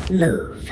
Move.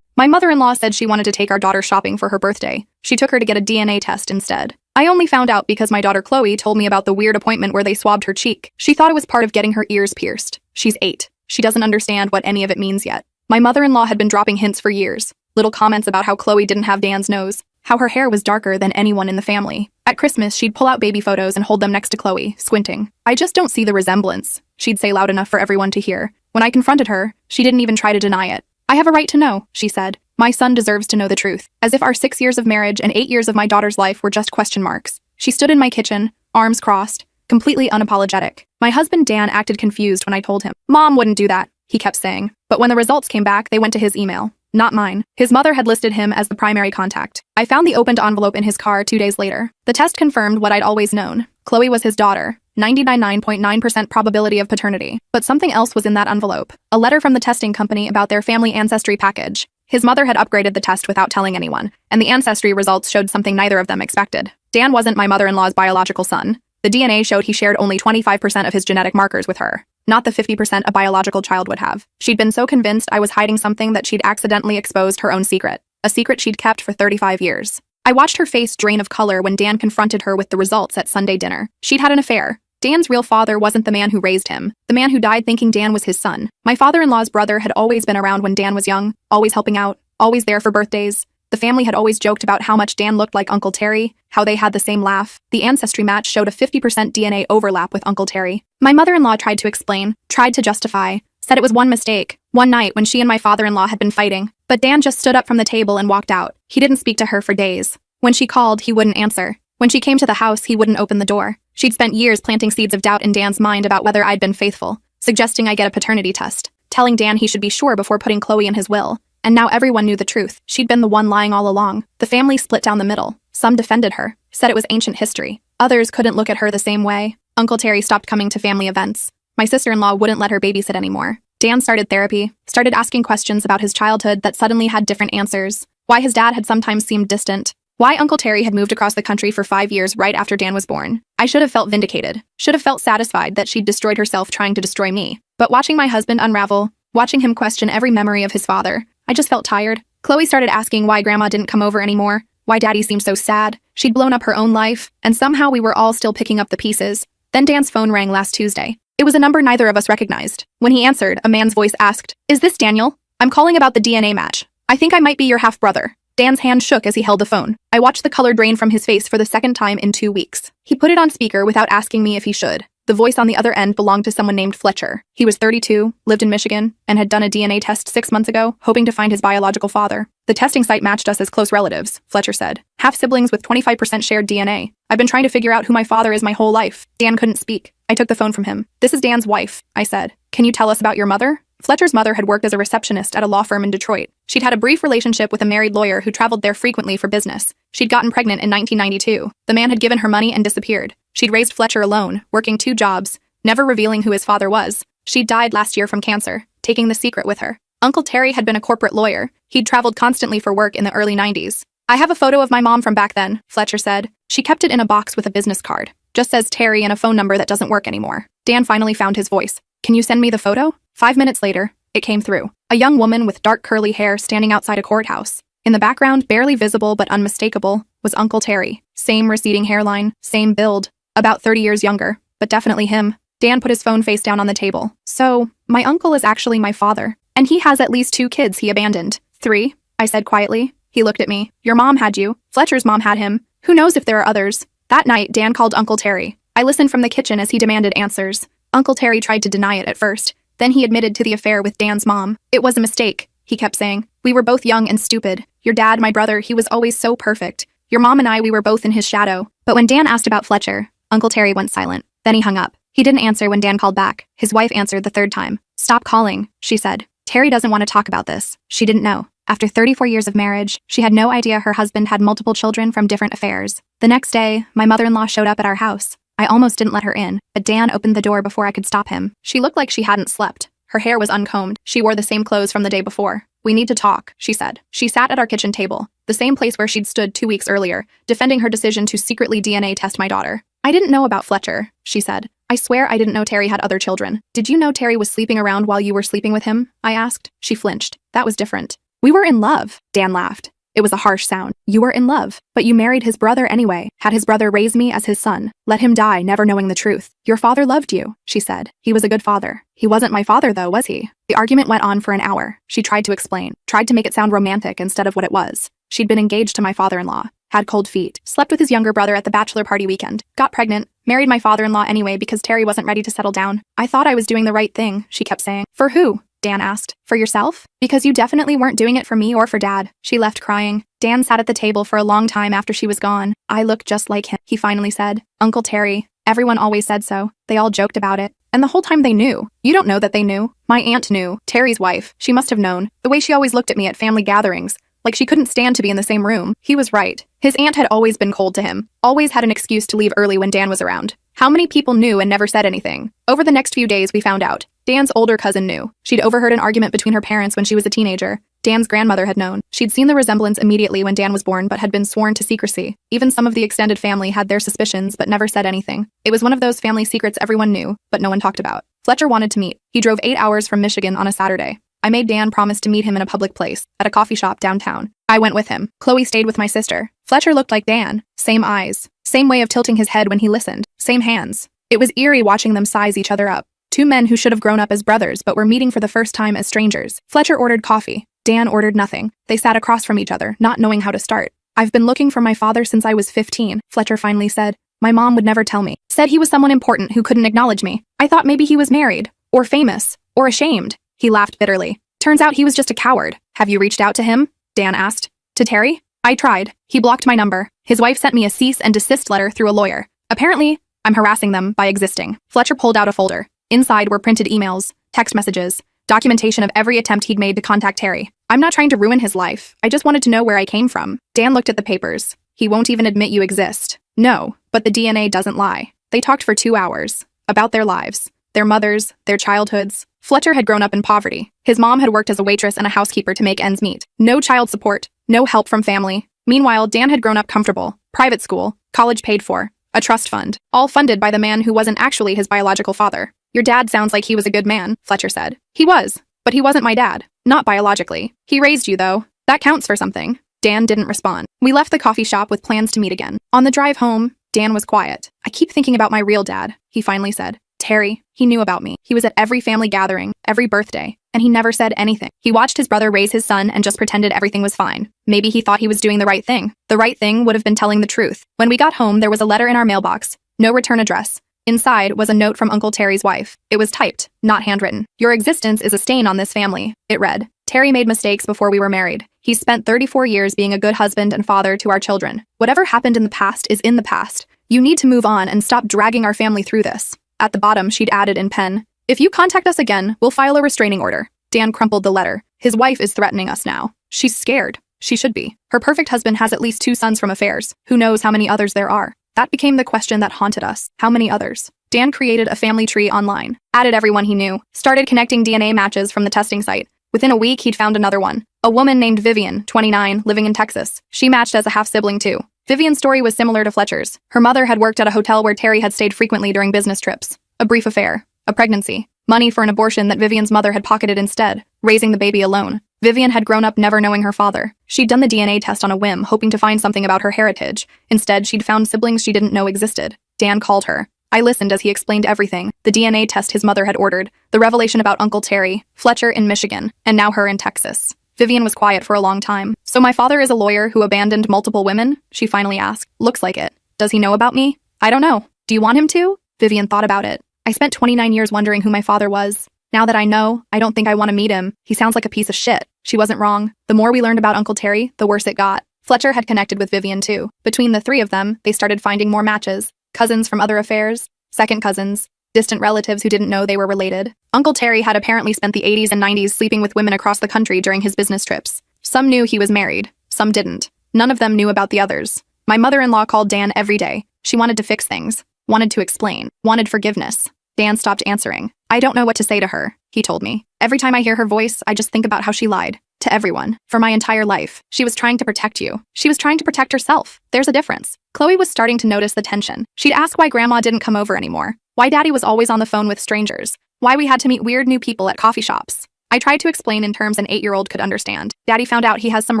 My mother-in-law said she wanted to take our daughter shopping for her birthday. She took her to get a DNA test instead. I only found out because my daughter Chloe told me about the weird appointment where they swabbed her cheek. She thought it was part of getting her ears pierced. She's 8. She doesn't understand what any of it means yet. My mother-in-law had been dropping hints for years. Little comments about how Chloe didn't have Dan's nose, how her hair was darker than anyone in the family. At Christmas, she'd pull out baby photos and hold them next to Chloe, squinting. "I just don't see the resemblance," she'd say loud enough for everyone to hear. When I confronted her, she didn't even try to deny it. "I have a right to know," she said. "My son deserves to know the truth." As if our 6 years of marriage and 8 years of my daughter's life were just question marks. She stood in my kitchen, arms crossed, completely unapologetic. My husband Dan acted confused when I told him. "Mom wouldn't do that," he kept saying. But when the results came back, they went to his email, not mine. His mother had listed him as the primary contact. I found the opened envelope in his car 2 days later. The test confirmed what I'd always known. Chloe was his daughter. 99.9% probability of paternity. But something else was in that envelope. A letter from the testing company about their family ancestry package. His mother had upgraded the test without telling anyone, and the ancestry results showed something neither of them expected. Dan wasn't my mother-in-law's biological son. The DNA showed he shared only 25% of his genetic markers with her, not the 50% a biological child would have. She'd been so convinced I was hiding something that she'd accidentally exposed her own secret, a secret she'd kept for 35 years. I watched her face drain of color when Dan confronted her with the results at Sunday dinner. She'd had an affair. Dan's real father wasn't the man who raised him, the man who died thinking Dan was his son. My father-in-law's brother had always been around when Dan was young, always helping out, always there for birthdays. The family had always joked about how much Dan looked like Uncle Terry, how they had the same laugh. The ancestry match showed a 50% DNA overlap with Uncle Terry. My mother-in-law tried to explain, tried to justify, said it was one mistake, one night when she and my father-in-law had been fighting. But Dan just stood up from the table and walked out. He didn't speak to her for days. When she called, he wouldn't answer. When she came to the house, he wouldn't open the door. She'd spent years planting seeds of doubt in Dan's mind about whether I'd been faithful, suggesting I get a paternity test, telling Dan he should be sure before putting Chloe in his will. And now everyone knew the truth. She'd been the one lying all along. The family split down the middle. Some defended her, said it was ancient history. Others couldn't look at her the same way. Uncle Terry stopped coming to family events. My sister-in-law wouldn't let her babysit anymore. Dan started therapy, started asking questions about his childhood that suddenly had different answers. Why his dad had sometimes seemed distant. Why Uncle Terry had moved across the country for 5 years right after Dan was born. I should have felt vindicated. Should have felt satisfied that she'd destroyed herself trying to destroy me. But watching my husband unravel, watching him question every memory of his father, I just felt tired. Chloe started asking why Grandma didn't come over anymore, why Daddy seemed so sad. She'd blown up her own life, and somehow we were all still picking up the pieces. Then Dan's phone rang last Tuesday. It was a number neither of us recognized. When he answered, a man's voice asked, "Is this Daniel? I'm calling about the DNA match. I think I might be your half-brother." Dan's hand shook as he held the phone. I watched the color drain from his face for the second time in 2 weeks. He put it on speaker without asking me if he should. The voice on the other end belonged to someone named Fletcher. He was 32, lived in Michigan, and had done a DNA test 6 months ago, hoping to find his biological father. "The testing site matched us as close relatives," Fletcher said. "Half-siblings with 25% shared DNA. I've been trying to figure out who my father is my whole life." Dan couldn't speak. I took the phone from him. "This is Dan's wife," I said. "Can you tell us about your mother?" Fletcher's mother had worked as a receptionist at a law firm in Detroit. She'd had a brief relationship with a married lawyer who traveled there frequently for business. She'd gotten pregnant in 1992. The man had given her money and disappeared. She'd raised Fletcher alone, working 2 jobs, never revealing who his father was. She'd died last year from cancer, taking the secret with her. Uncle Terry had been a corporate lawyer. He'd traveled constantly for work in the early 90s. "I have a photo of my mom from back then," Fletcher said. "She kept it in a box with a business card. Just says Terry and a phone number that doesn't work anymore." Dan finally found his voice. "Can you send me the photo?" 5 minutes later, it came through. A young woman with dark curly hair standing outside a courthouse. In the background, barely visible but unmistakable, was Uncle Terry. Same receding hairline, same build, about 30 years younger, but definitely him. Dan put his phone face down on the table. "So, my uncle is actually my father, and he has at least 2 kids he abandoned." "3, I said quietly. He looked at me. "Your mom had you. Fletcher's mom had him. Who knows if there are others?" That night, Dan called Uncle Terry. I listened from the kitchen as he demanded answers. Uncle Terry tried to deny it at first. Then he admitted to the affair with Dan's mom. "It was a mistake," he kept saying. "We were both young and stupid. Your dad, my brother, he was always so perfect. Your mom and I, we were both in his shadow." But when Dan asked about Fletcher, Uncle Terry went silent. Then he hung up. He didn't answer when Dan called back. His wife answered the 3rd time. "Stop calling," she said. "Terry doesn't want to talk about this." She didn't know. After 34 years of marriage, she had no idea her husband had multiple children from different affairs. The next day, my mother-in-law showed up at our house. I almost didn't let her in, but Dan opened the door before I could stop him. She looked like she hadn't slept. Her hair was uncombed. She wore the same clothes from the day before. "We need to talk," she said. She sat at our kitchen table, the same place where she'd stood 2 weeks earlier, defending her decision to secretly DNA test my daughter. "I didn't know about Fletcher," she said. "I swear I didn't know Terry had other children." "Did you know Terry was sleeping around while you were sleeping with him?" I asked. She flinched. That was different. We were in love, Dan laughed. It was a harsh sound. You were in love, but you married his brother anyway, had his brother raise me as his son, let him die never knowing the truth. Your father loved you, she said. He was a good father. He wasn't my father though, was he? The argument went on for an hour. She tried to explain, tried to make it sound romantic instead of what it was. She'd been engaged to my father-in-law, had cold feet, slept with his younger brother at the bachelor party weekend, got pregnant, married my father-in-law anyway because Terry wasn't ready to settle down. I thought I was doing the right thing, she kept saying. For who? Dan asked. For yourself? Because you definitely weren't doing it for me or for Dad. She left crying. Dan sat at the table for a long time after she was gone. I look just like him, he finally said. Uncle Terry. Everyone always said so. They all joked about it. And the whole time they knew. You don't know that they knew. My aunt knew. Terry's wife. She must have known. The way she always looked at me at family gatherings. Like she couldn't stand to be in the same room. He was right. His aunt had always been cold to him. Always had an excuse to leave early when Dan was around. How many people knew and never said anything? Over the next few days, we found out. Dan's older cousin knew. She'd overheard an argument between her parents when she was a teenager. Dan's grandmother had known. She'd seen the resemblance immediately when Dan was born but had been sworn to secrecy. Even some of the extended family had their suspicions but never said anything. It was one of those family secrets everyone knew, but no one talked about. Fletcher wanted to meet. He drove 8 hours from Michigan on a Saturday. I made Dan promise to meet him in a public place, at a coffee shop downtown. I went with him. Chloe stayed with my sister. Fletcher looked like Dan. Same eyes. Same way of tilting his head when he listened. Same hands. It was eerie watching them size each other up. Two men who should have grown up as brothers but were meeting for the first time as strangers. Fletcher ordered coffee. Dan ordered nothing. They sat across from each other, not knowing how to start. I've been looking for my father since I was 15, Fletcher finally said. My mom would never tell me. Said he was someone important who couldn't acknowledge me. I thought maybe he was married, or famous, or ashamed. He laughed bitterly. Turns out he was just a coward. Have you reached out to him? Dan asked. To Terry? I tried. He blocked my number. His wife sent me a cease and desist letter through a lawyer. Apparently, I'm harassing them by existing. Fletcher pulled out a folder. Inside were printed emails, text messages, documentation of every attempt he'd made to contact Terry. I'm not trying to ruin his life. I just wanted to know where I came from. Dan looked at the papers. He won't even admit you exist. No, but the DNA doesn't lie. They talked for 2 hours. About their lives. Their mothers, their childhoods. Fletcher had grown up in poverty. His mom had worked as a waitress and a housekeeper to make ends meet. No child support. No help from family. Meanwhile, Dan had grown up comfortable. Private school. College paid for. A trust fund. All funded by the man who wasn't actually his biological father. Your dad sounds like he was a good man, Fletcher said. He was. But he wasn't my dad. Not biologically. He raised you, though. That counts for something. Dan didn't respond. We left the coffee shop with plans to meet again. On the drive home, Dan was quiet. I keep thinking about my real dad, he finally said. Terry, he knew about me. He was at every family gathering, every birthday, and he never said anything. He watched his brother raise his son and just pretended everything was fine. Maybe he thought he was doing the right thing. The right thing would have been telling the truth. When we got home, there was a letter in our mailbox. No return address. Inside was a note from Uncle Terry's wife. It was typed, not handwritten. Your existence is a stain on this family, it read. Terry made mistakes before we were married. He spent 34 years being a good husband and father to our children. Whatever happened in the past is in the past. You need to move on and stop dragging our family through this. At the bottom, she'd added in pen, if you contact us again, we'll file a restraining order. Dan crumpled the letter. His wife is threatening us now. She's scared. She should be. Her perfect husband has at least 2 sons from affairs. Who knows how many others there are? That became the question that haunted us. How many others? Dan created a family tree online, added everyone he knew, started connecting DNA matches from the testing site. Within a week, he'd found another one. A woman named Vivian, 29, living in Texas. She matched as a half-sibling too. Vivian's story was similar to Fletcher's. Her mother had worked at a hotel where Terry had stayed frequently during business trips. A brief affair. A pregnancy. Money for an abortion that Vivian's mother had pocketed instead, raising the baby alone. Vivian had grown up never knowing her father. She'd done the DNA test on a whim, hoping to find something about her heritage. Instead, she'd found siblings she didn't know existed. Dan called her. I listened as he explained everything. The DNA test his mother had ordered, the revelation about Uncle Terry, Fletcher in Michigan, and now her in Texas. Vivian was quiet for a long time. So my father is a lawyer who abandoned multiple women? She finally asked. Looks like it. Does he know about me? I don't know. Do you want him to? Vivian thought about it. I spent 29 years wondering who my father was. Now that I know, I don't think I want to meet him. He sounds like a piece of shit. She wasn't wrong. The more we learned about Uncle Terry, the worse it got. Fletcher had connected with Vivian too. Between the 3 of them, they started finding more matches. Cousins from other affairs, second cousins, distant relatives who didn't know they were related. Uncle Terry had apparently spent the 80s and 90s sleeping with women across the country during his business trips. Some knew he was married, some didn't. None of them knew about the others. My mother-in-law called Dan every day. She wanted to fix things, wanted to explain, wanted forgiveness. Dan stopped answering. I don't know what to say to her, he told me. Every time I hear her voice, I just think about how she lied. To everyone. For my entire life. She was trying to protect you. She was trying to protect herself. There's a difference. Chloe was starting to notice the tension. She'd ask why Grandma didn't come over anymore. Why Daddy was always on the phone with strangers. Why we had to meet weird new people at coffee shops. I tried to explain in terms an 8-year-old could understand. Daddy found out he has some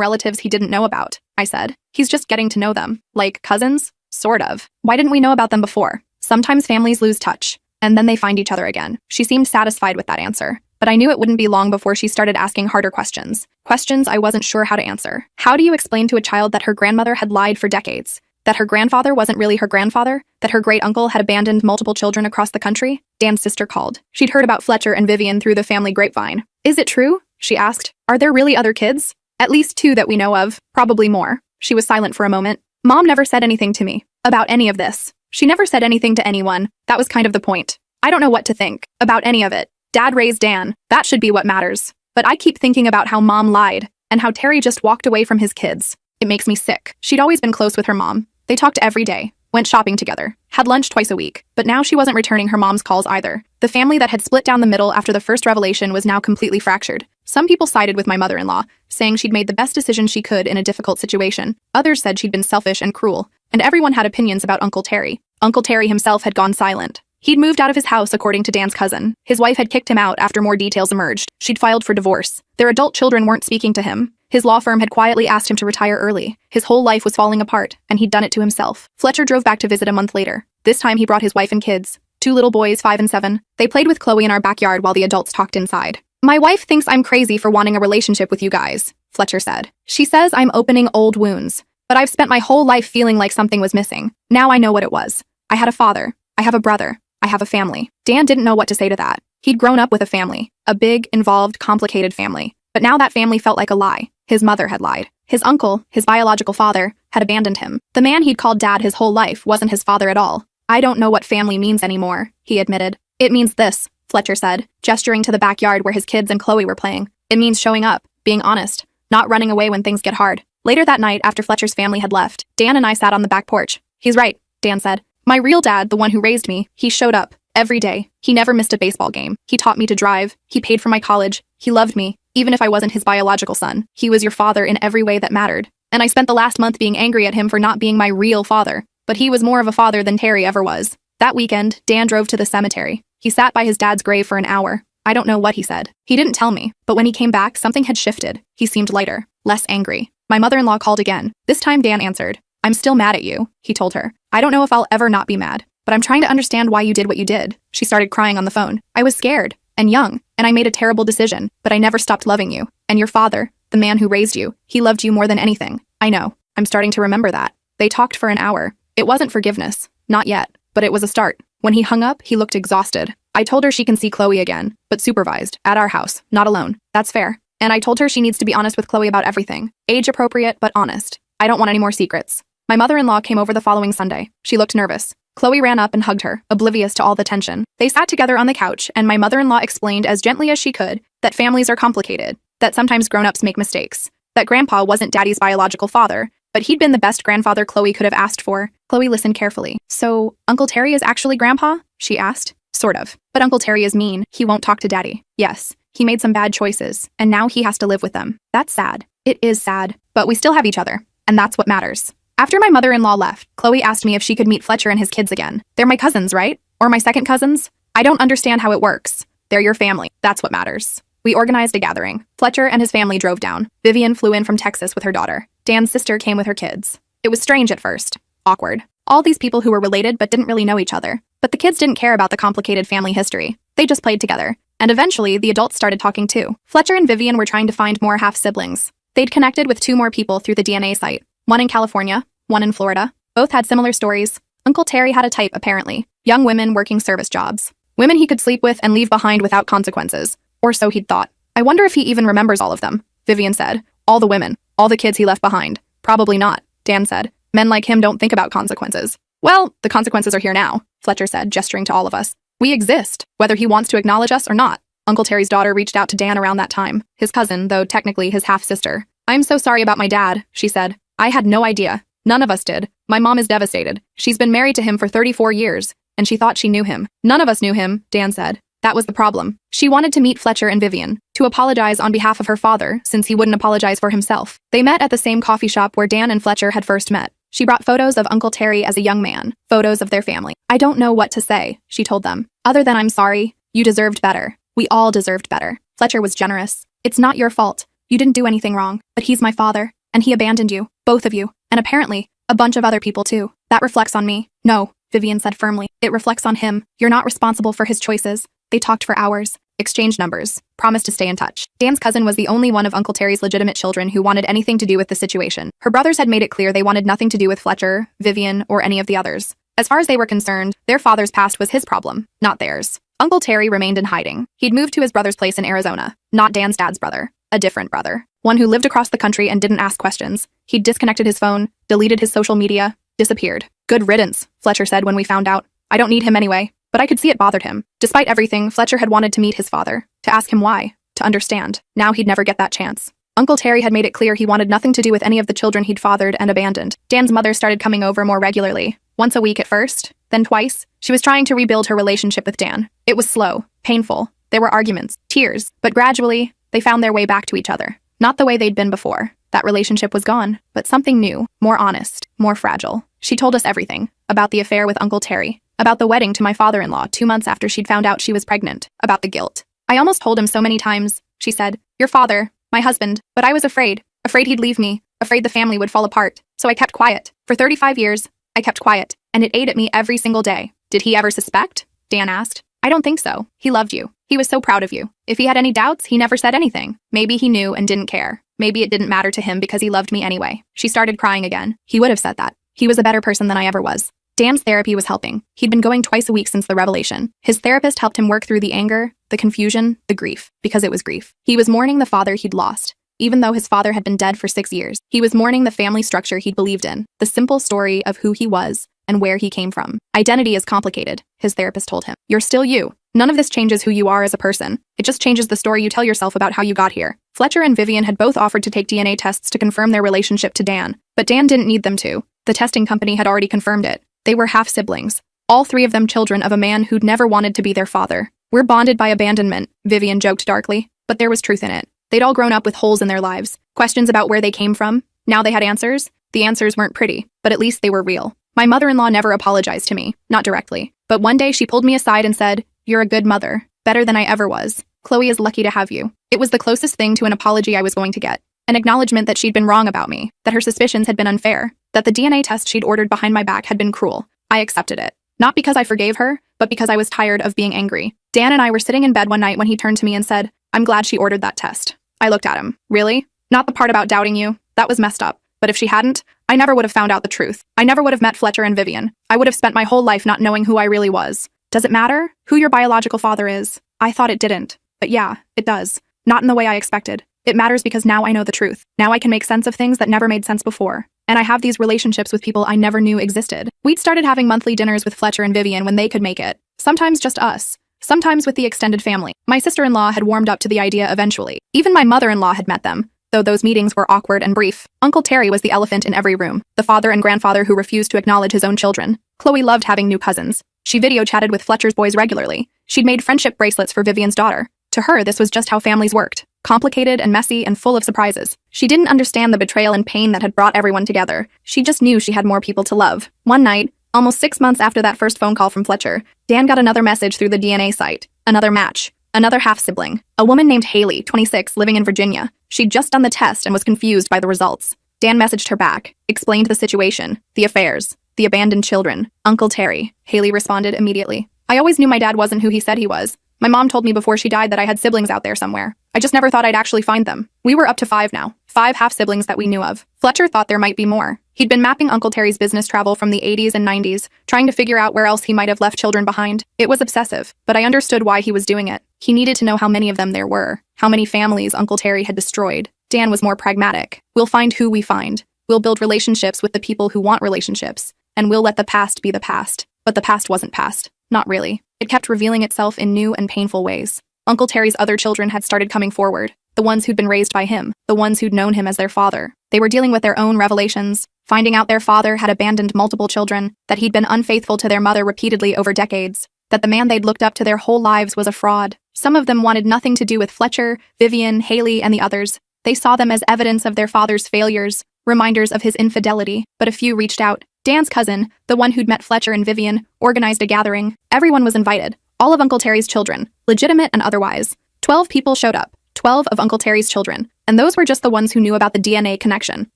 relatives he didn't know about, I said. He's just getting to know them. Like cousins? Sort of. Why didn't we know about them before? Sometimes families lose touch, and then they find each other again. She seemed satisfied with that answer, but I knew it wouldn't be long before she started asking harder questions. Questions I wasn't sure how to answer. How do you explain to a child that her grandmother had lied for decades? That her grandfather wasn't really her grandfather? That her great-uncle had abandoned multiple children across the country? Dan's sister called. She'd heard about Fletcher and Vivian through the family grapevine. Is it true? She asked. Are there really other kids? At least 2 that we know of. Probably more. She was silent for a moment. Mom never said anything to me about any of this. She never said anything to anyone. That was kind of the point. I don't know what to think about any of it. Dad raised Dan. That should be what matters. But I keep thinking about how Mom lied and how Terry just walked away from his kids. It makes me sick. She'd always been close with her mom. They talked every day, went shopping together, had lunch twice a week, but now she wasn't returning her mom's calls either. The family that had split down the middle after the first revelation was now completely fractured. Some people sided with my mother-in-law, saying she'd made the best decision she could in a difficult situation. Others said she'd been selfish and cruel, and everyone had opinions about Uncle Terry. Uncle Terry himself had gone silent. He'd moved out of his house according to Dan's cousin. His wife had kicked him out after more details emerged. She'd filed for divorce. Their adult children weren't speaking to him. His law firm had quietly asked him to retire early. His whole life was falling apart, and he'd done it to himself. Fletcher drove back to visit a month later. This time he brought his wife and kids. 2 little boys, 5 and 7. They played with Chloe in our backyard while the adults talked inside. My wife thinks I'm crazy for wanting a relationship with you guys, Fletcher said. She says I'm opening old wounds. But I've spent my whole life feeling like something was missing. Now I know what it was. I had a father. I have a brother. I have a family. Dan didn't know what to say to that. He'd grown up with a family. A big, involved, complicated family. But now that family felt like a lie. His mother had lied. His uncle, his biological father, had abandoned him. The man he'd called dad his whole life wasn't his father at all. I don't know what family means anymore, he admitted. It means this, Fletcher said, gesturing to the backyard where his kids and Chloe were playing. It means showing up, being honest, not running away when things get hard. Later that night, after Fletcher's family had left, Dan and I sat on the back porch. He's right, Dan said. My real dad, the one who raised me, he showed up. Every day. He never missed a baseball game. He taught me to drive. He paid for my college. He loved me. Even if I wasn't his biological son, he was your father in every way that mattered. And I spent the last month being angry at him for not being my real father. But he was more of a father than Terry ever was. That weekend, Dan drove to the cemetery. He sat by his dad's grave for an hour. I don't know what he said. He didn't tell me. But when he came back, something had shifted. He seemed lighter, less angry. My mother-in-law called again. This time Dan answered. I'm still mad at you, he told her. I don't know if I'll ever not be mad. But I'm trying to understand why you did what you did. She started crying on the phone. I was scared and young, and I made a terrible decision, but I never stopped loving you. And your father, the man who raised you, he loved you more than anything. I know. I'm starting to remember that. They talked for an hour. It wasn't forgiveness. Not yet. But it was a start. When he hung up, he looked exhausted. I told her she can see Chloe again, but supervised, at our house, not alone. That's fair. And I told her she needs to be honest with Chloe about everything. Age appropriate, but honest. I don't want any more secrets. My mother-in-law came over the following Sunday. She looked nervous. Chloe ran up and hugged her, oblivious to all the tension. They sat together on the couch, and my mother-in-law explained as gently as she could that families are complicated, that sometimes grown-ups make mistakes, that Grandpa wasn't Daddy's biological father, but he'd been the best grandfather Chloe could have asked for. Chloe listened carefully. So, Uncle Terry is actually Grandpa? She asked. Sort of. But Uncle Terry is mean. He won't talk to Daddy. Yes, he made some bad choices, and now he has to live with them. That's sad. It is sad. But we still have each other, and that's what matters. After my mother-in-law left, Chloe asked me if she could meet Fletcher and his kids again. They're my cousins, right? Or my second cousins? I don't understand how it works. They're your family. That's what matters. We organized a gathering. Fletcher and his family drove down. Vivian flew in from Texas with her daughter. Dan's sister came with her kids. It was strange at first. Awkward. All these people who were related but didn't really know each other. But the kids didn't care about the complicated family history. They just played together. And eventually, the adults started talking too. Fletcher and Vivian were trying to find more half-siblings. They'd connected with 2 more people through the DNA site. One in California, one in Florida. Both had similar stories. Uncle Terry had a type, apparently. Young women working service jobs. Women he could sleep with and leave behind without consequences. Or so he'd thought. I wonder if he even remembers all of them, Vivian said. All the women. All the kids he left behind. Probably not, Dan said. Men like him don't think about consequences. Well, the consequences are here now, Fletcher said, gesturing to all of us. We exist, whether he wants to acknowledge us or not. Uncle Terry's daughter reached out to Dan around that time. His cousin, though technically his half-sister. I'm so sorry about my dad, she said. I had no idea. None of us did. My mom is devastated. She's been married to him for 34 years, and she thought she knew him. None of us knew him, Dan said. That was the problem. She wanted to meet Fletcher and Vivian, to apologize on behalf of her father, since he wouldn't apologize for himself. They met at the same coffee shop where Dan and Fletcher had first met. She brought photos of Uncle Terry as a young man, photos of their family. I don't know what to say, she told them. Other than I'm sorry, you deserved better. We all deserved better. Fletcher was generous. It's not your fault. You didn't do anything wrong, but he's my father, and he abandoned you, both of you, and apparently, a bunch of other people too. That reflects on me. No, Vivian said firmly. It reflects on him. You're not responsible for his choices. They talked for hours, exchanged numbers, promised to stay in touch. Dan's cousin was the only one of Uncle Terry's legitimate children who wanted anything to do with the situation. Her brothers had made it clear they wanted nothing to do with Fletcher, Vivian, or any of the others. As far as they were concerned, their father's past was his problem, not theirs. Uncle Terry remained in hiding. He'd moved to his brother's place in Arizona, not Dan's dad's brother, a different brother, one who lived across the country and didn't ask questions. He'd disconnected his phone, deleted his social media, disappeared. Good riddance, Fletcher said when we found out. I don't need him anyway, but I could see it bothered him. Despite everything, Fletcher had wanted to meet his father, to ask him why, to understand. Now he'd never get that chance. Uncle Terry had made it clear he wanted nothing to do with any of the children he'd fathered and abandoned. Dan's mother started coming over more regularly, once a week at first, then twice. She was trying to rebuild her relationship with Dan. It was slow, painful. There were arguments, tears, but gradually, they found their way back to each other. Not the way they'd been before. That relationship was gone, but something new, more honest, more fragile. She told us everything, about the affair with Uncle Terry, about the wedding to my father-in-law 2 months after she'd found out she was pregnant, about the guilt. I almost told him so many times, she said, your father, my husband, but I was afraid he'd leave me, afraid the family would fall apart. So I kept quiet. For 35 years, I kept quiet, and it ate at me every single day. Did he ever suspect? Dan asked. I don't think so. He loved you. He was so proud of you. If he had any doubts, he never said anything. Maybe he knew and didn't care. Maybe it didn't matter to him because he loved me anyway. She started crying again. He would have said that. He was a better person than I ever was. Dan's therapy was helping. He'd been going twice a week since the revelation. His therapist helped him work through the anger, the confusion, the grief, because it was grief. He was mourning the father he'd lost. Even though his father had been dead for 6 years, he was mourning the family structure he'd believed in, the simple story of who he was and where he came from. Identity is complicated, his therapist told him. You're still you. None of this changes who you are as a person. It just changes the story you tell yourself about how you got here. Fletcher and Vivian had both offered to take DNA tests to confirm their relationship to Dan, but Dan didn't need them to. The testing company had already confirmed it. They were half-siblings, all 3 of them children of a man who'd never wanted to be their father. We're bonded by abandonment, Vivian joked darkly, but there was truth in it. They'd all grown up with holes in their lives, questions about where they came from. Now they had answers. The answers weren't pretty, but at least they were real. My mother-in-law never apologized to me, not directly, but one day she pulled me aside and said, you're a good mother, better than I ever was. Chloe is lucky to have you. It was the closest thing to an apology I was going to get. An acknowledgement that she'd been wrong about me, that her suspicions had been unfair, that the DNA test she'd ordered behind my back had been cruel. I accepted it. Not because I forgave her, but because I was tired of being angry. Dan and I were sitting in bed one night when he turned to me and said, I'm glad she ordered that test. I looked at him. Really? Not the part about doubting you. That was messed up. But if she hadn't, I never would have found out the truth. I never would have met Fletcher and Vivian. I would have spent my whole life not knowing who I really was. Does it matter who your biological father is? I thought it didn't. But yeah, it does. Not in the way I expected. It matters because now I know the truth. Now I can make sense of things that never made sense before. And I have these relationships with people I never knew existed. We'd started having monthly dinners with Fletcher and Vivian when they could make it. Sometimes just us. Sometimes with the extended family. My sister-in-law had warmed up to the idea eventually. Even my mother-in-law had met them, though those meetings were awkward and brief. Uncle Terry was the elephant in every room, the father and grandfather who refused to acknowledge his own children. Chloe loved having new cousins. She video chatted with Fletcher's boys regularly. She'd made friendship bracelets for Vivian's daughter. To her, this was just how families worked. Complicated and messy and full of surprises. She didn't understand the betrayal and pain that had brought everyone together. She just knew she had more people to love. One night, almost 6 months after that first phone call from Fletcher, Dan got another message through the DNA site. Another match. Another half-sibling. A woman named Haley, 26, living in Virginia. She'd just done the test and was confused by the results. Dan messaged her back, explained the situation, the affairs, the abandoned children. Uncle Terry. Haley responded immediately. I always knew my dad wasn't who he said he was. My mom told me before she died that I had siblings out there somewhere. I just never thought I'd actually find them. We were up to 5 now. 5 half-siblings that we knew of. Fletcher thought there might be more. He'd been mapping Uncle Terry's business travel from the 80s and 90s, trying to figure out where else he might have left children behind. It was obsessive, but I understood why he was doing it. He needed to know how many of them there were, how many families Uncle Terry had destroyed. Dan was more pragmatic. We'll find who we find. We'll build relationships with the people who want relationships, and we'll let the past be the past. But the past wasn't past. Not really. It kept revealing itself in new and painful ways. Uncle Terry's other children had started coming forward, the ones who'd been raised by him, the ones who'd known him as their father. They were dealing with their own revelations, finding out their father had abandoned multiple children, that he'd been unfaithful to their mother repeatedly over decades, that the man they'd looked up to their whole lives was a fraud. Some of them wanted nothing to do with Fletcher, Vivian, Haley, and the others. They saw them as evidence of their father's failures, reminders of his infidelity, but a few reached out. Dan's cousin, the one who'd met Fletcher and Vivian, organized a gathering. Everyone was invited. All of Uncle Terry's children, legitimate and otherwise. 12 people showed up. 12 of Uncle Terry's children. And those were just the ones who knew about the DNA connection.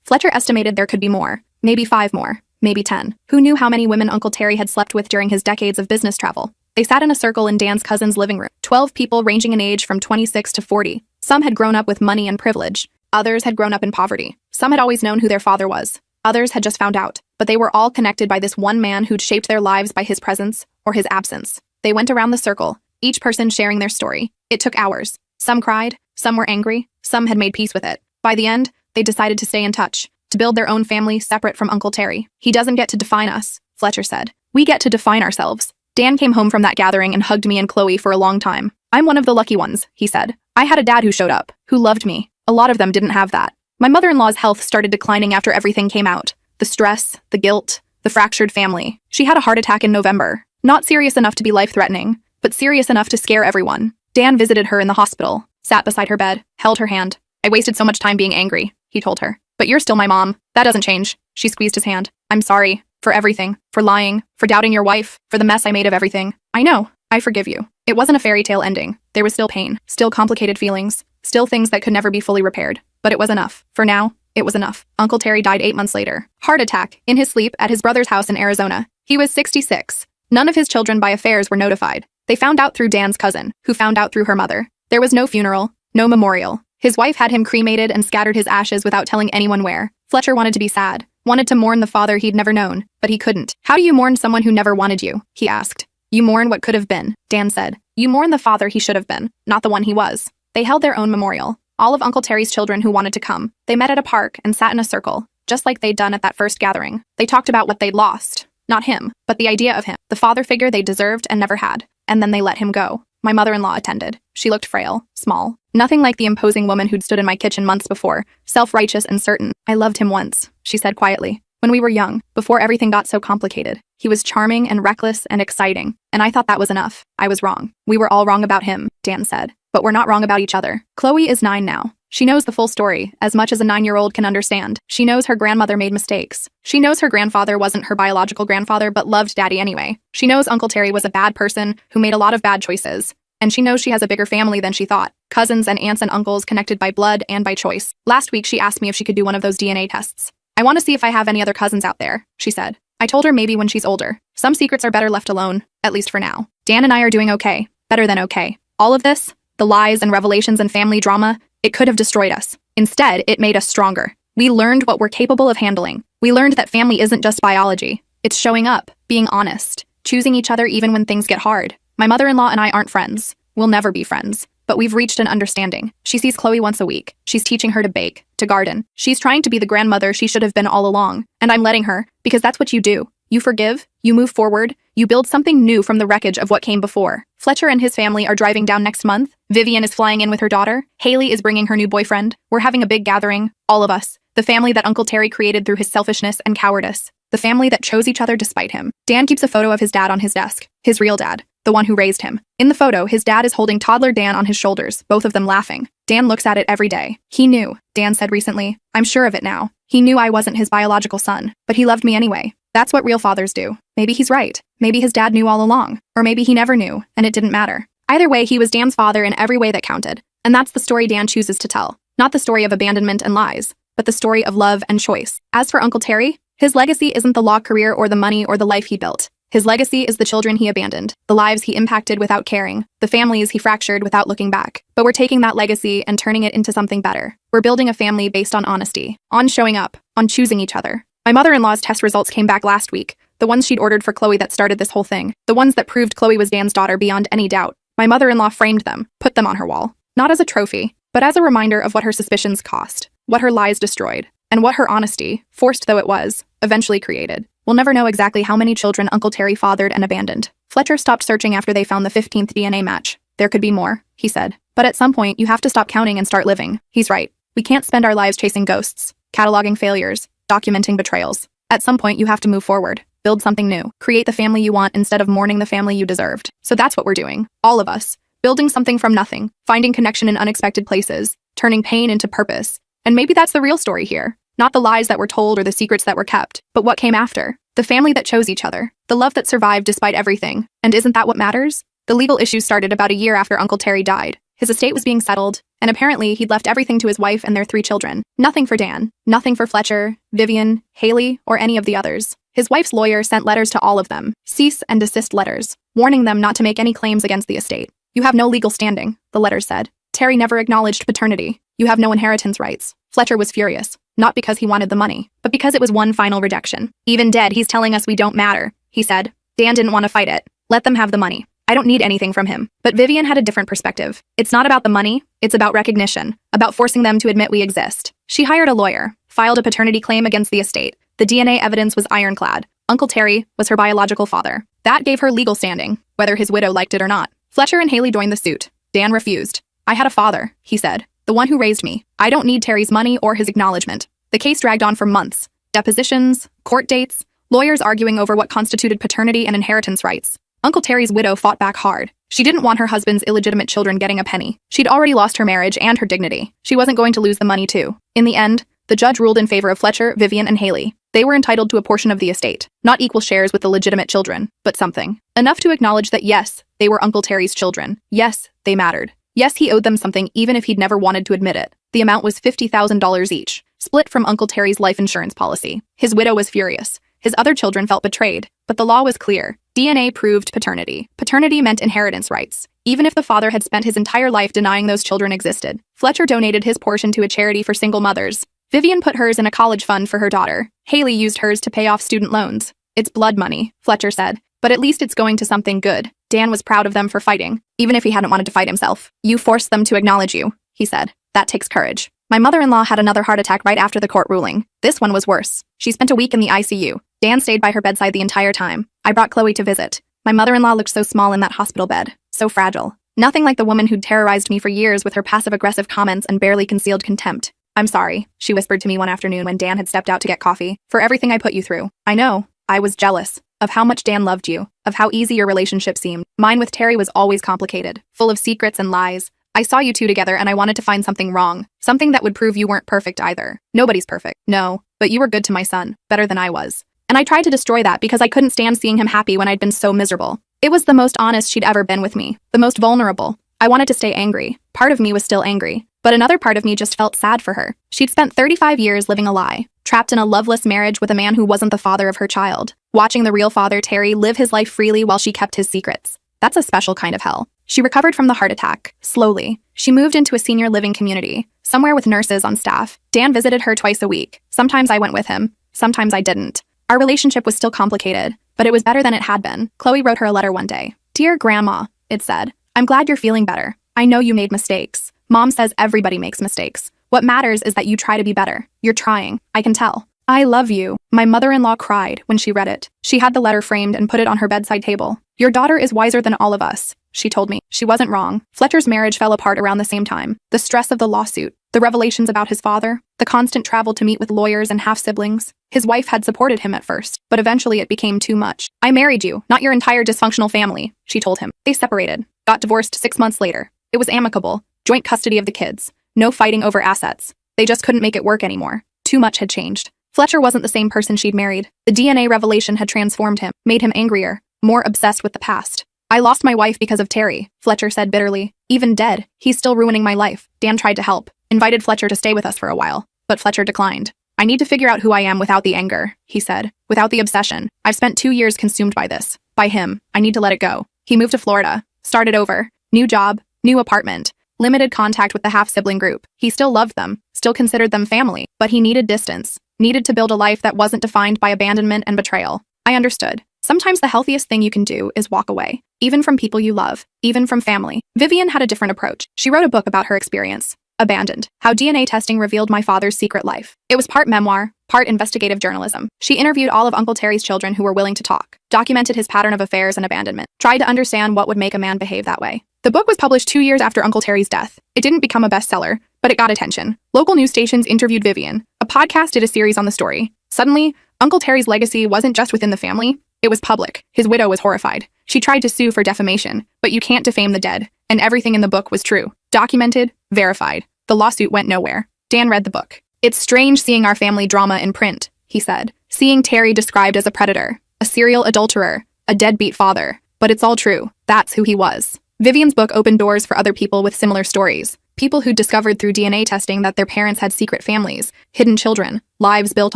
Fletcher estimated there could be more. Maybe 5 more. Maybe 10. Who knew how many women Uncle Terry had slept with during his decades of business travel? They sat in a circle in Dan's cousin's living room. 12 people ranging in age from 26 to 40. Some had grown up with money and privilege. Others had grown up in poverty. Some had always known who their father was. Others had just found out. But they were all connected by this one man who'd shaped their lives by his presence or his absence. They went around the circle, each person sharing their story. It took hours. Some cried, some were angry, some had made peace with it. By the end, they decided to stay in touch, to build their own family separate from Uncle Terry. He doesn't get to define us, Fletcher said. We get to define ourselves. Dan came home from that gathering and hugged me and Chloe for a long time. I'm one of the lucky ones, he said. I had a dad who showed up, who loved me. A lot of them didn't have that. My mother-in-law's health started declining after everything came out. The stress, the guilt, the fractured family. She had a heart attack in November. Not serious enough to be life-threatening, but serious enough to scare everyone. Dan visited her in the hospital, sat beside her bed, held her hand. I wasted so much time being angry, he told her. But you're still my mom. That doesn't change. She squeezed his hand. I'm sorry. For everything. For lying. For doubting your wife. For the mess I made of everything. I know. I forgive you. It wasn't a fairy tale ending. There was still pain. Still complicated feelings. Still things that could never be fully repaired. But it was enough. For now, it was enough. Uncle Terry died 8 months later. Heart attack. In his sleep at his brother's house in Arizona. He was 66. None of his children by affairs were notified. They found out through Dan's cousin, who found out through her mother. There was no funeral. No memorial. His wife had him cremated and scattered his ashes without telling anyone where. Fletcher wanted to be sad. Wanted to mourn the father he'd never known, but he couldn't. How do you mourn someone who never wanted you? He asked. You mourn what could have been, Dan said. You mourn the father he should have been, not the one he was. They held their own memorial. All of Uncle Terry's children who wanted to come. They met at a park and sat in a circle, just like they'd done at that first gathering. They talked about what they'd lost. Not him, but the idea of him. The father figure they deserved and never had. And then they let him go. My mother-in-law attended. She looked frail, small. Nothing like the imposing woman who'd stood in my kitchen months before, self-righteous and certain. I loved him once, she said quietly. When we were young, before everything got so complicated. He was charming and reckless and exciting, and I thought that was enough. I was wrong. We were all wrong about him, Dan said. But we're not wrong about each other. Chloe is 9 now. She knows the full story, as much as a 9-year-old can understand. She knows her grandmother made mistakes. She knows her grandfather wasn't her biological grandfather but loved Daddy anyway. She knows Uncle Terry was a bad person who made a lot of bad choices. And she knows she has a bigger family than she thought. Cousins and aunts and uncles connected by blood and by choice. Last week she asked me if she could do one of those DNA tests. I want to see if I have any other cousins out there, she said. I told her maybe when she's older. Some secrets are better left alone, at least for now. Dan and I are doing okay. Better than okay. All of this, the lies and revelations and family drama, it could have destroyed us. Instead, it made us stronger. We learned what we're capable of handling. We learned that family isn't just biology. It's showing up, being honest, choosing each other even when things get hard. My mother-in-law and I aren't friends. We'll never be friends. But we've reached an understanding. She sees Chloe once a week. She's teaching her to bake, to garden. She's trying to be the grandmother she should have been all along. And I'm letting her, because that's what you do. You forgive, you move forward, you build something new from the wreckage of what came before. Fletcher and his family are driving down next month. Vivian is flying in with her daughter. Haley is bringing her new boyfriend. We're having a big gathering, all of us. The family that Uncle Terry created through his selfishness and cowardice. The family that chose each other despite him. Dan keeps a photo of his dad on his desk. His real dad. The one who raised him. In the photo, his dad is holding toddler Dan on his shoulders, both of them laughing. Dan looks at it every day. He knew, Dan said recently. I'm sure of it now. He knew I wasn't his biological son, but he loved me anyway. That's what real fathers do. Maybe he's right. Maybe his dad knew all along. Or maybe he never knew, and it didn't matter. Either way, he was Dan's father in every way that counted. And that's the story Dan chooses to tell. Not the story of abandonment and lies, but the story of love and choice. As for Uncle Terry, his legacy isn't the law career or the money or the life he built. His legacy is the children he abandoned, the lives he impacted without caring, the families he fractured without looking back. But we're taking that legacy and turning it into something better. We're building a family based on honesty, on showing up, on choosing each other. My mother-in-law's test results came back last week, the ones she'd ordered for Chloe that started this whole thing, the ones that proved Chloe was Dan's daughter beyond any doubt. My mother-in-law framed them, put them on her wall. Not as a trophy, but as a reminder of what her suspicions cost, what her lies destroyed, and what her honesty, forced though it was, eventually created. We'll never know exactly how many children Uncle Terry fathered and abandoned. Fletcher stopped searching after they found the 15th DNA match. There could be more, he said. But at some point, you have to stop counting and start living. He's right. We can't spend our lives chasing ghosts, cataloging failures, documenting betrayals. At some point, you have to move forward, build something new, create the family you want instead of mourning the family you deserved. So that's what we're doing. All of us. Building something from nothing, finding connection in unexpected places, turning pain into purpose. And maybe that's the real story here. Not the lies that were told or the secrets that were kept, but what came after. The family that chose each other. The love that survived despite everything. And isn't that what matters? The legal issues started about a year after Uncle Terry died. His estate was being settled, and apparently he'd left everything to his wife and their 3 children. Nothing for Dan, nothing for Fletcher, Vivian, Haley, or any of the others. His wife's lawyer sent letters to all of them, cease and desist letters, warning them not to make any claims against the estate. You have no legal standing, the letters said. Terry never acknowledged paternity. You have no inheritance rights. Fletcher was furious, not because he wanted the money, but because it was one final rejection. Even dead, he's telling us we don't matter, he said. Dan didn't want to fight it. Let them have the money. I don't need anything from him. But Vivian had a different perspective. It's not about the money, it's about recognition, about forcing them to admit we exist. She hired a lawyer, filed a paternity claim against the estate. The DNA evidence was ironclad. Uncle Terry was her biological father. That gave her legal standing, whether his widow liked it or not. Fletcher and Haley joined the suit. Dan refused. I had a father, he said, the one who raised me. I don't need Terry's money or his acknowledgement. The case dragged on for months. Depositions, court dates, lawyers arguing over what constituted paternity and inheritance rights. Uncle Terry's widow fought back hard. She didn't want her husband's illegitimate children getting a penny. She'd already lost her marriage and her dignity. She wasn't going to lose the money too. In the end, the judge ruled in favor of Fletcher, Vivian, and Haley. They were entitled to a portion of the estate, not equal shares with the legitimate children, but something. Enough to acknowledge that yes, they were Uncle Terry's children. Yes, they mattered. Yes, he owed them something even if he'd never wanted to admit it. The amount was $50,000 each, split from Uncle Terry's life insurance policy. His widow was furious. His other children felt betrayed, but the law was clear. DNA proved paternity. Paternity meant inheritance rights, even if the father had spent his entire life denying those children existed. Fletcher donated his portion to a charity for single mothers. Vivian put hers in a college fund for her daughter. Haley used hers to pay off student loans. It's blood money, Fletcher said, but at least it's going to something good. Dan was proud of them for fighting, even if he hadn't wanted to fight himself. You forced them to acknowledge you, he said. That takes courage. My mother-in-law had another heart attack right after the court ruling. This one was worse. She spent a week in the ICU. Dan stayed by her bedside the entire time. I brought Chloe to visit. My mother-in-law looked so small in that hospital bed, so fragile. Nothing like the woman who'd terrorized me for years with her passive-aggressive comments and barely concealed contempt. I'm sorry, she whispered to me one afternoon when Dan had stepped out to get coffee, for everything I put you through. I know. I was jealous of how much Dan loved you, of how easy your relationship seemed. Mine with Terry was always complicated, full of secrets and lies. I saw you two together and I wanted to find something wrong, something that would prove you weren't perfect either. Nobody's perfect. No, but you were good to my son, better than I was. And I tried to destroy that because I couldn't stand seeing him happy when I'd been so miserable. It was the most honest she'd ever been with me, the most vulnerable. I wanted to stay angry. Part of me was still angry, but another part of me just felt sad for her. She'd spent 35 years living a lie, trapped in a loveless marriage with a man who wasn't the father of her child, watching the real father, Terry, live his life freely while she kept his secrets. That's a special kind of hell. She recovered from the heart attack, slowly. She moved into a senior living community, somewhere with nurses on staff. Dan visited her twice a week. Sometimes I went with him, sometimes I didn't. Our relationship was still complicated, but it was better than it had been. Chloe wrote her a letter one day. Dear Grandma, it said, I'm glad you're feeling better. I know you made mistakes. Mom says everybody makes mistakes. What matters is that you try to be better. You're trying. I can tell. I love you. My mother-in-law cried when she read it. She had the letter framed and put it on her bedside table. Your daughter is wiser than all of us, she told me. She wasn't wrong. Fletcher's marriage fell apart around the same time. The stress of the lawsuit, the revelations about his father, the constant travel to meet with lawyers and half-siblings. His wife had supported him at first, but eventually it became too much. I married you, not your entire dysfunctional family, she told him. They separated, got divorced 6 months later. It was amicable, joint custody of the kids, no fighting over assets. They just couldn't make it work anymore. Too much had changed. Fletcher wasn't the same person she'd married. The DNA revelation had transformed him, made him angrier, more obsessed with the past. I lost my wife because of Terry, Fletcher said bitterly. Even dead, he's still ruining my life. Dan tried to help, invited Fletcher to stay with us for a while, but Fletcher declined. I need to figure out who I am without the anger, he said, without the obsession. I've spent 2 years consumed by this. By him. I need to let it go. He moved to Florida, started over, new job, new apartment, limited contact with the half-sibling group. He still loved them, still considered them family, but he needed distance, needed to build a life that wasn't defined by abandonment and betrayal. I understood. Sometimes the healthiest thing you can do is walk away, even from people you love, even from family. Vivian had a different approach. She wrote a book about her experience, Abandoned, How DNA Testing Revealed My Father's Secret Life. It was part memoir, part investigative journalism. She interviewed all of Uncle Terry's children who were willing to talk, documented his pattern of affairs and abandonment, tried to understand what would make a man behave that way. The book was published 2 years after Uncle Terry's death. It didn't become a bestseller, but it got attention. Local news stations interviewed Vivian. A podcast did a series on the story. Suddenly, Uncle Terry's legacy wasn't just within the family, it was public. His widow was horrified. She tried to sue for defamation, but you can't defame the dead, and everything in the book was true. Documented, verified. The lawsuit went nowhere. Dan read the book. It's strange seeing our family drama in print, he said. Seeing Terry described as a predator, a serial adulterer, a deadbeat father. But it's all true. That's who he was. Vivian's book opened doors for other people with similar stories. People who discovered through DNA testing that their parents had secret families, hidden children, lives built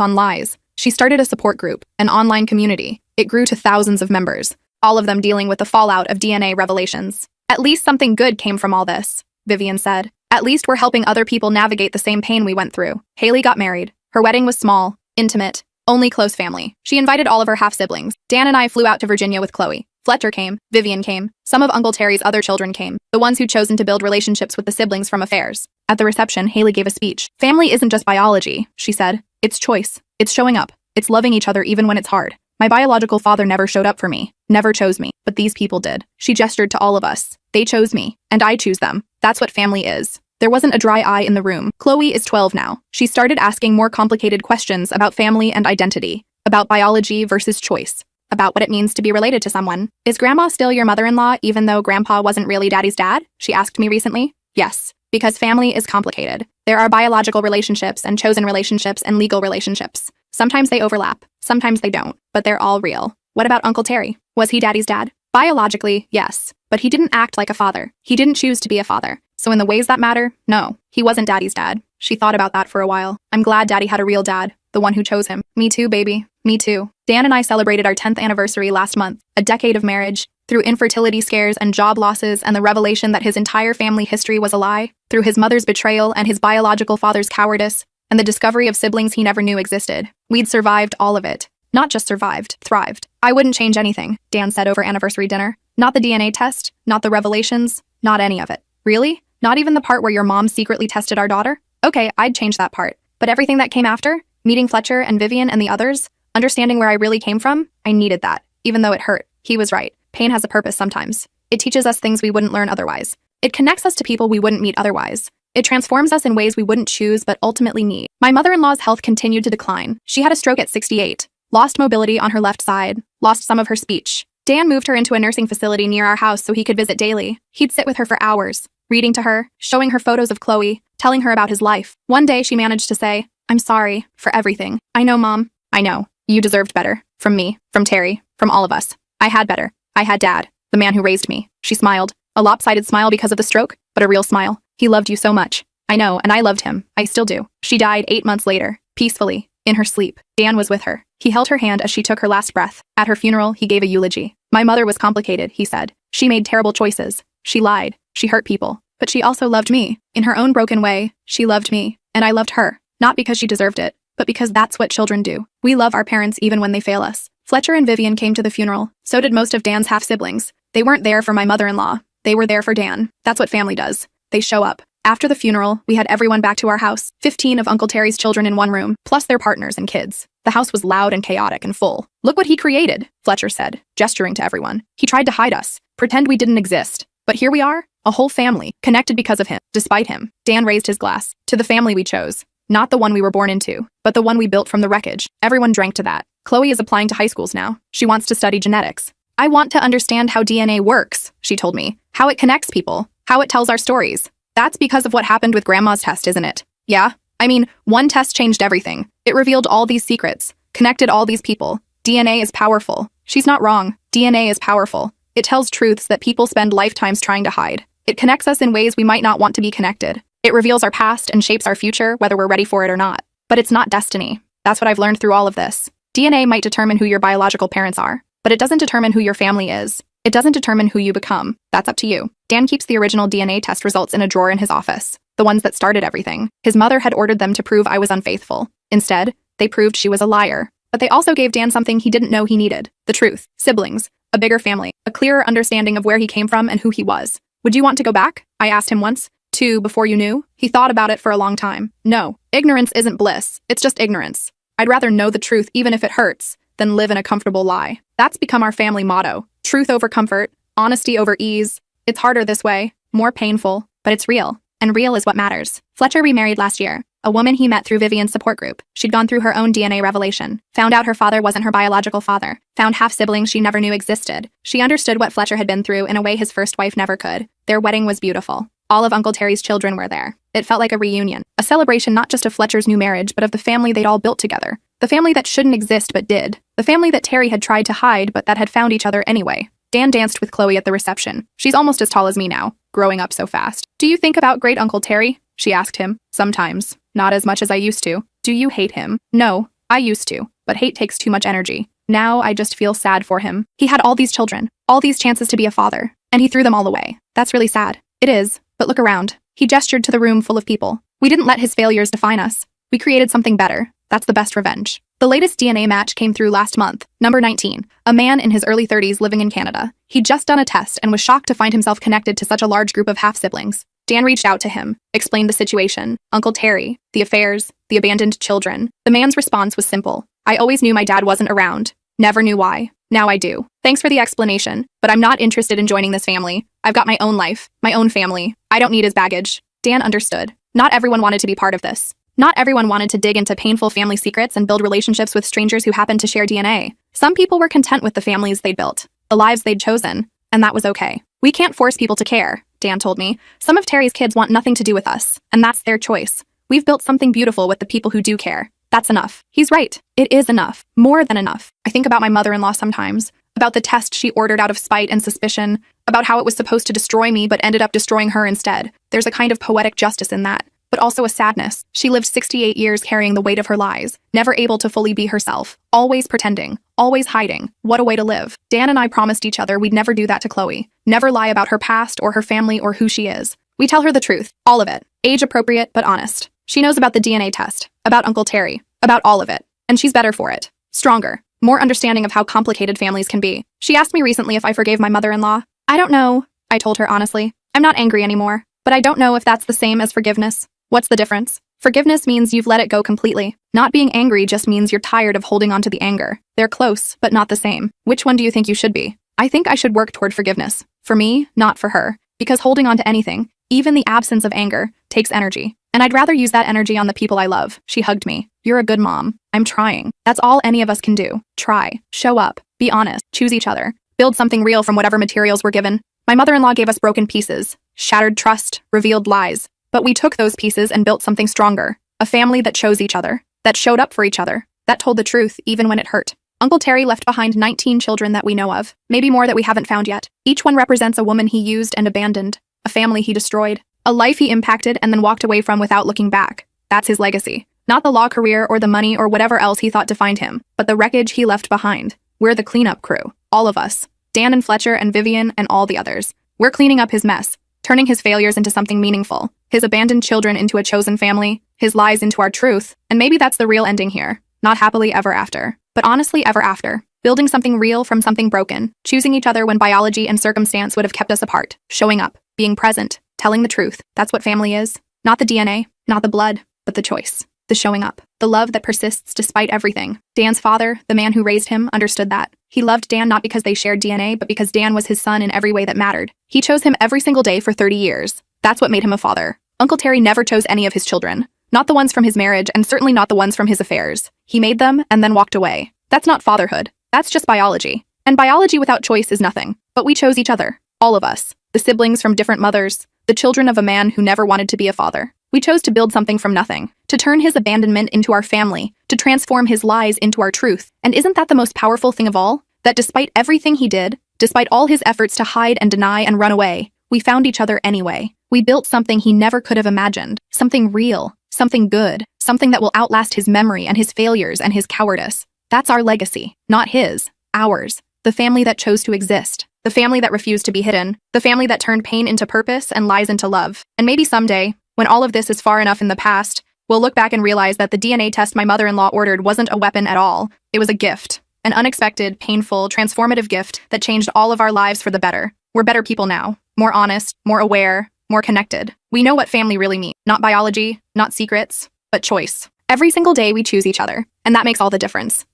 on lies. She started a support group, an online community. It grew to thousands of members, all of them dealing with the fallout of DNA revelations. At least something good came from all this, Vivian said. At least we're helping other people navigate the same pain we went through. Haley got married. Her wedding was small, intimate, only close family. She invited all of her half-siblings. Dan and I flew out to Virginia with Chloe. Fletcher came, Vivian came, some of Uncle Terry's other children came, the ones who'd chosen to build relationships with the siblings from affairs. At the reception, Haley gave a speech. Family isn't just biology, she said. It's choice. It's showing up. It's loving each other even when it's hard. My biological father never showed up for me, never chose me, but these people did. She gestured to all of us. They chose me, and I choose them. That's what family is. There wasn't a dry eye in the room. Chloe is 12 now. She started asking more complicated questions about family and identity, about biology versus choice, about what it means to be related to someone. Is Grandma still your mother-in-law even though Grandpa wasn't really Daddy's dad? She asked me recently. Yes, because family is complicated. There are biological relationships and chosen relationships and legal relationships. Sometimes they overlap, sometimes they don't, but they're all real. What about Uncle Terry? Was he Daddy's dad? Biologically, yes, but he didn't act like a father. He didn't choose to be a father. So in the ways that matter, no, he wasn't Daddy's dad. She thought about that for a while. I'm glad Daddy had a real dad, the one who chose him. Me too, baby. Me too. Dan and I celebrated our 10th anniversary last month, a decade of marriage, through infertility scares and job losses and the revelation that his entire family history was a lie, through his mother's betrayal and his biological father's cowardice, and the discovery of siblings he never knew existed. We'd survived all of it. Not just survived, thrived. I wouldn't change anything, Dan said over anniversary dinner. Not the DNA test, not the revelations, not any of it. Really? Not even the part where your mom secretly tested our daughter? Okay, I'd change that part. But everything that came after, meeting Fletcher and Vivian and the others, understanding where I really came from, I needed that, even though it hurt. He was right. Pain has a purpose sometimes. It teaches us things we wouldn't learn otherwise. It connects us to people we wouldn't meet otherwise. It transforms us in ways we wouldn't choose but ultimately need. My mother-in-law's health continued to decline. She had a stroke at 68, lost mobility on her left side, lost some of her speech. Dan moved her into a nursing facility near our house so he could visit daily. He'd sit with her for hours, reading to her, showing her photos of Chloe, telling her about his life. One day she managed to say, "I'm sorry for everything. I know, Mom. I know. You deserved better. From me, from Terry, from all of us. I had better. I had Dad, the man who raised me." She smiled. A lopsided smile because of the stroke, but a real smile. He loved you so much. I know, and I loved him. I still do. She died 8 months later, peacefully, in her sleep. Dan was with her. He held her hand as she took her last breath. At her funeral, he gave a eulogy. My mother was complicated, he said. She made terrible choices. She lied. She hurt people. But she also loved me. In her own broken way, she loved me. And I loved her. Not because she deserved it, but because that's what children do. We love our parents even when they fail us. Fletcher and Vivian came to the funeral. So did most of Dan's half-siblings. They weren't there for my mother-in-law. They were there for Dan. That's what family does. They show up. After the funeral, we had everyone back to our house, 15 of Uncle Terry's children in one room, plus their partners and kids. The house was loud and chaotic and full. "Look what he created," Fletcher said, gesturing to everyone. "He tried to hide us, pretend we didn't exist. But here we are, a whole family, connected because of him, despite him." Dan raised his glass. "To the family we chose. Not the one we were born into, but the one we built from the wreckage." Everyone drank to that. Chloe is applying to high schools now. She wants to study genetics. "I want to understand how DNA works," she told me. "How it connects people, how it tells our stories." That's because of what happened with Grandma's test, isn't it? Yeah? I mean, one test changed everything. It revealed all these secrets, connected all these people. DNA is powerful. She's not wrong. DNA is powerful. It tells truths that people spend lifetimes trying to hide. It connects us in ways we might not want to be connected. It reveals our past and shapes our future, whether we're ready for it or not. But it's not destiny. That's what I've learned through all of this. DNA might determine who your biological parents are, but it doesn't determine who your family is. It doesn't determine who you become. That's up to you. Dan keeps the original DNA test results in a drawer in his office, the ones that started everything. His mother had ordered them to prove I was unfaithful. Instead, they proved she was a liar. But they also gave Dan something he didn't know he needed. The truth. Siblings. A bigger family. A clearer understanding of where he came from and who he was. "Would you want to go back?" I asked him once. "To before you knew?" He thought about it for a long time. "No. Ignorance isn't bliss. It's just ignorance. I'd rather know the truth even if it hurts than live in a comfortable lie." That's become our family motto. Truth over comfort. Honesty over ease. It's harder this way. More painful. But it's real. And real is what matters. Fletcher remarried last year. A woman he met through Vivian's support group. She'd gone through her own DNA revelation. Found out her father wasn't her biological father. Found half-siblings she never knew existed. She understood what Fletcher had been through in a way his first wife never could. Their wedding was beautiful. All of Uncle Terry's children were there. It felt like a reunion. A celebration not just of Fletcher's new marriage, but of the family they'd all built together. The family that shouldn't exist but did. The family that Terry had tried to hide but that had found each other anyway. Dan danced with Chloe at the reception. She's almost as tall as me now, growing up so fast. Do you think about great Uncle Terry? She asked him. Sometimes. Not as much as I used to. Do you hate him? No, I used to. But hate takes too much energy. Now I just feel sad for him. He had all these children, all these chances to be a father, and he threw them all away. That's really sad. It is, but look around. He gestured to the room full of people. We didn't let his failures define us. We created something better. That's the best revenge. The latest DNA match came through last month. Number 19. A man in his early 30s living in Canada. He'd just done a test and was shocked to find himself connected to such a large group of half-siblings. Dan reached out to him, explained the situation, Uncle Terry, the affairs, the abandoned children. The man's response was simple. I always knew my dad wasn't around. Never knew why. Now I do. Thanks for the explanation, but I'm not interested in joining this family. I've got my own life, my own family. I don't need his baggage. Dan understood. Not everyone wanted to be part of this. Not everyone wanted to dig into painful family secrets and build relationships with strangers who happened to share DNA. Some people were content with the families they'd built, the lives they'd chosen, and that was okay. We can't force people to care, Dan told me. Some of Terry's kids want nothing to do with us, and that's their choice. We've built something beautiful with the people who do care. That's enough. He's right. It is enough. More than enough. I think about my mother-in-law sometimes, about the test she ordered out of spite and suspicion, about how it was supposed to destroy me but ended up destroying her instead. There's a kind of poetic justice in that, but also a sadness. She lived 68 years carrying the weight of her lies, never able to fully be herself, always pretending, always hiding. What a way to live. Dan and I promised each other we'd never do that to Chloe, never lie about her past or her family or who she is. We tell her the truth, all of it, age-appropriate but honest. She knows about the DNA test, about Uncle Terry, about all of it, and she's better for it. Stronger, more understanding of how complicated families can be. She asked me recently if I forgave my mother-in-law. I don't know, I told her honestly. I'm not angry anymore, but I don't know if that's the same as forgiveness. What's the difference? Forgiveness means you've let it go completely. Not being angry just means you're tired of holding on to the anger. They're close, but not the same. Which one do you think you should be? I think I should work toward forgiveness. For me, not for her. Because holding on to anything, even the absence of anger, takes energy. And I'd rather use that energy on the people I love. She hugged me. You're a good mom. I'm trying. That's all any of us can do. Try. Show up. Be honest. Choose each other. Build something real from whatever materials we're given. My mother-in-law gave us broken pieces, shattered trust, revealed lies. But we took those pieces and built something stronger. A family that chose each other, that showed up for each other, that told the truth even when it hurt. Uncle Terry left behind 19 children that we know of, maybe more that we haven't found yet. Each one represents a woman he used and abandoned, a family he destroyed, a life he impacted and then walked away from without looking back. That's his legacy. Not the law career or the money or whatever else he thought defined him, but the wreckage he left behind. We're the cleanup crew. All of us. Dan and Fletcher and Vivian and all the others. We're cleaning up his mess, turning his failures into something meaningful, his abandoned children into a chosen family, his lies into our truth, and maybe that's the real ending here. Not happily ever after, but honestly ever after. Building something real from something broken, choosing each other when biology and circumstance would have kept us apart, showing up, being present, telling the truth. That's what family is. Not the DNA, not the blood, but the choice. The showing up. The love that persists despite everything. Dan's father, the man who raised him, understood that. He loved Dan not because they shared DNA, but because Dan was his son in every way that mattered. He chose him every single day for 30 years. That's what made him a father. Uncle Terry never chose any of his children. Not the ones from his marriage, and certainly not the ones from his affairs. He made them and then walked away. That's not fatherhood. That's just biology. And biology without choice is nothing. But we chose each other. All of us. The siblings from different mothers. The children of a man who never wanted to be a father. We chose to build something from nothing, to turn his abandonment into our family, to transform his lies into our truth. And isn't that the most powerful thing of all? That despite everything he did, despite all his efforts to hide and deny and run away, we found each other anyway. We built something he never could have imagined. Something real, something good, something that will outlast his memory and his failures and his cowardice. That's our legacy, not his, ours. The family that chose to exist. The family that refused to be hidden. The family that turned pain into purpose and lies into love. And maybe someday, when all of this is far enough in the past, we'll look back and realize that the DNA test my mother-in-law ordered wasn't a weapon at all. It was a gift. An unexpected, painful, transformative gift that changed all of our lives for the better. We're better people now. More honest, more aware, more connected. We know what family really means. Not biology, not secrets, but choice. Every single day we choose each other, and that makes all the difference.